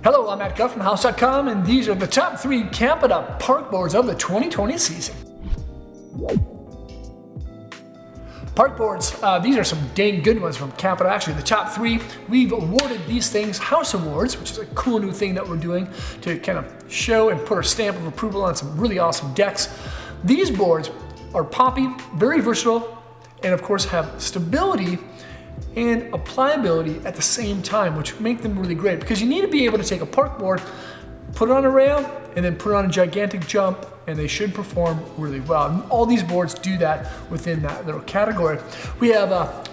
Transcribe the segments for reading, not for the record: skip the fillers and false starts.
Hello, I'm Matt Guff from House.com, and these are the top 3 Capita park boards of the 2020 season. Park boards, these are some dang good ones from Capita. Actually, the top 3, we've awarded these things House Awards, which is a cool new thing that we're doing to kind of show and put our stamp of approval on some really awesome decks. These boards are poppy, very versatile, and of course have stability and applicability at the same time, which make them really great because you need to be able to take a park board, put it on a rail, and then put it on a gigantic jump, and they should perform really well. And all these boards do that within that little category. We have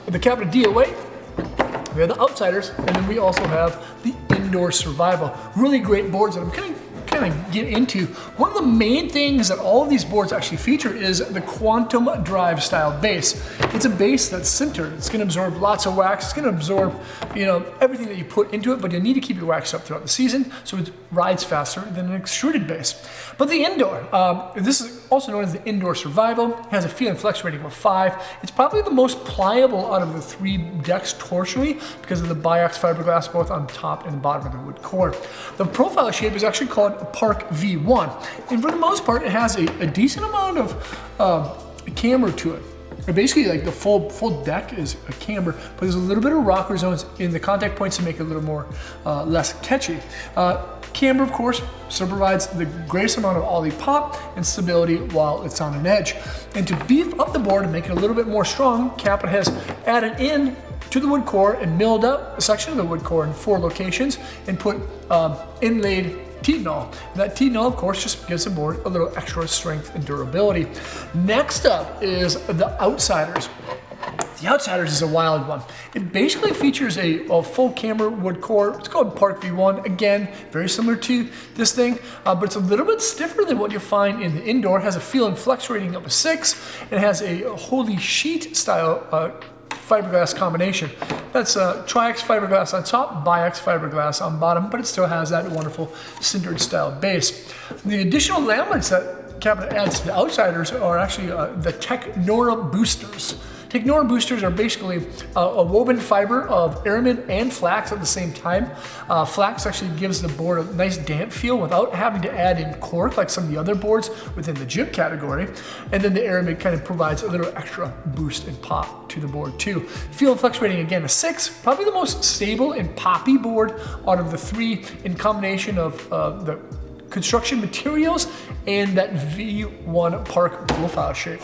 the Capita DOA, we have the Outsiders, and then we also have the Indoor Survival. Really great boards that I'm kind of get into. One of the main things that all of these boards actually feature is the quantum drive style base. It's a base that's sintered. It's going to absorb lots of wax. It's going to absorb, everything that you put into it, but you need to keep your wax up throughout the season so it rides faster than an extruded base. But the Indoor, this is also known as the Indoor Survival. It has a feel and flex rating of 5. It's probably the most pliable out of the 3 decks torsionally because of the biax fiberglass both on top and the bottom of the wood core. The profile shape is actually called Park V1, and for the most part it has a decent amount of camber to it. Basically, like the full deck is a camber, but there's a little bit of rocker zones in the contact points to make it a little more less catchy. Camber, of course, so provides the greatest amount of ollie pop and stability while it's on an edge. And to beef up the board and make it a little bit more strong, Capita has added in to the wood core and milled up a section of the wood core in 4 locations and put inlaid T-null. That T-null, of course, just gives the board a little extra strength and durability. Next up is the Outsiders. The Outsiders is a wild one. It basically features a full camber wood core. It's called Park V1. Again, very similar to this thing, but it's a little bit stiffer than what you find in the Indoor. It has a feel and flex rating of a 6. It has a holy sheet style fiberglass combination. That's Tri-X fiberglass on top, Bi-X fiberglass on bottom, but it still has that wonderful sintered style base. The additional laminates that Capita adds to the Outsiders are actually the Technora boosters. Technora boosters are basically a woven fiber of aramid and flax at the same time. Flax actually gives the board a nice damp feel without having to add in cork like some of the other boards within the gym category. And then the aramid kind of provides a little extra boost and pop to the board too. Feel and flex rating again a 6, probably the most stable and poppy board out of the 3 in combination of the construction materials and that V1 Park profile shape.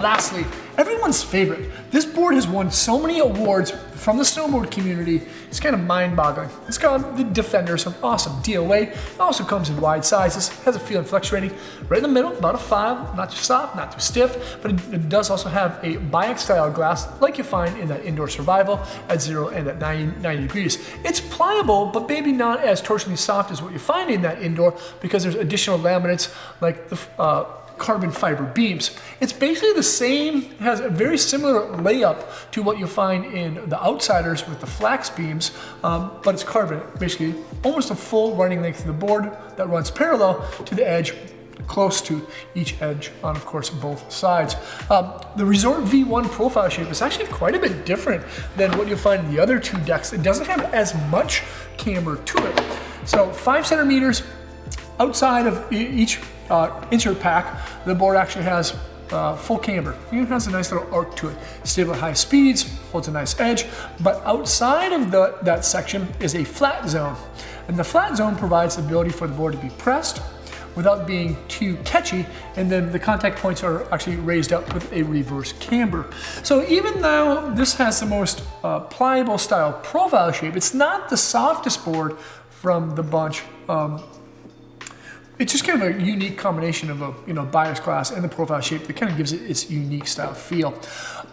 Lastly, everyone's favorite. This board has won so many awards from the snowboard community, it's kind of mind-boggling. It's called the Defenders of Awesome DOA. It also comes in wide sizes, has a feel and flex rating right in the middle, about a 5, not too soft, not too stiff, but it does also have a Bi-X style glass like you find in that Indoor Survival at 0 and at 90 degrees. It's pliable, but maybe not as torsionally soft as what you find in that Indoor because there's additional laminates like the carbon fiber beams. It's basically the same, has a very similar layup to what you find in the Outsiders with the flax beams, but it's carbon, basically almost a full running length of the board that runs parallel to the edge, close to each edge on, of course, both sides. The Resort V1 profile shape is actually quite a bit different than what you'll find in the other 2 decks. It doesn't have as much camber to it. So 5 centimeters outside of each insert pack, the board actually has full camber. It has a nice little arc to it. Stable at high speeds, holds a nice edge, but outside of that section is a flat zone. And the flat zone provides the ability for the board to be pressed without being too catchy, and then the contact points are actually raised up with a reverse camber. So even though this has the most pliable style profile shape, it's not the softest board from the bunch. It's just kind of a unique combination of a bias glass and the profile shape that kind of gives it its unique style feel.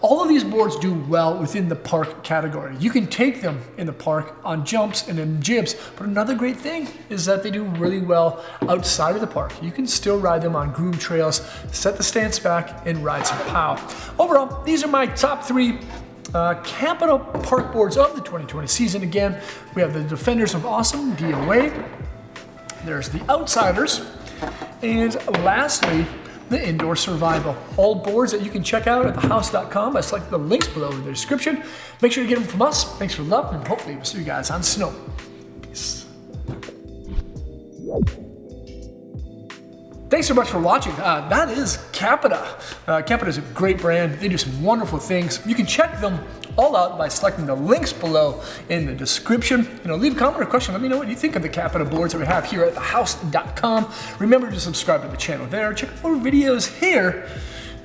All of these boards do well within the park category. You can take them in the park on jumps and in jibs, but another great thing is that they do really well outside of the park. You can still ride them on groomed trails, set the stance back, and ride some pow. Overall, these are my top 3 Capita park boards of the 2020 season. Again, we have the Defenders of Awesome DOA. There's the Outsiders, and lastly, the Indoor Survival. All boards that you can check out at thehouse.com. I select the links below in the description. Make sure to get them from us. Thanks for love, and hopefully we'll see you guys on snow. Peace. Thanks so much for watching. That is Capita. Capita is a great brand. They do some wonderful things. You can check them all out by selecting the links below in the description. Leave a comment or question. Let me know what you think of the Capita boards that we have here at thehouse.com. Remember to subscribe to the channel there. Check out more videos here.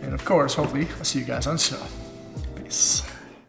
And of course, hopefully, I'll see you guys on snow. Peace.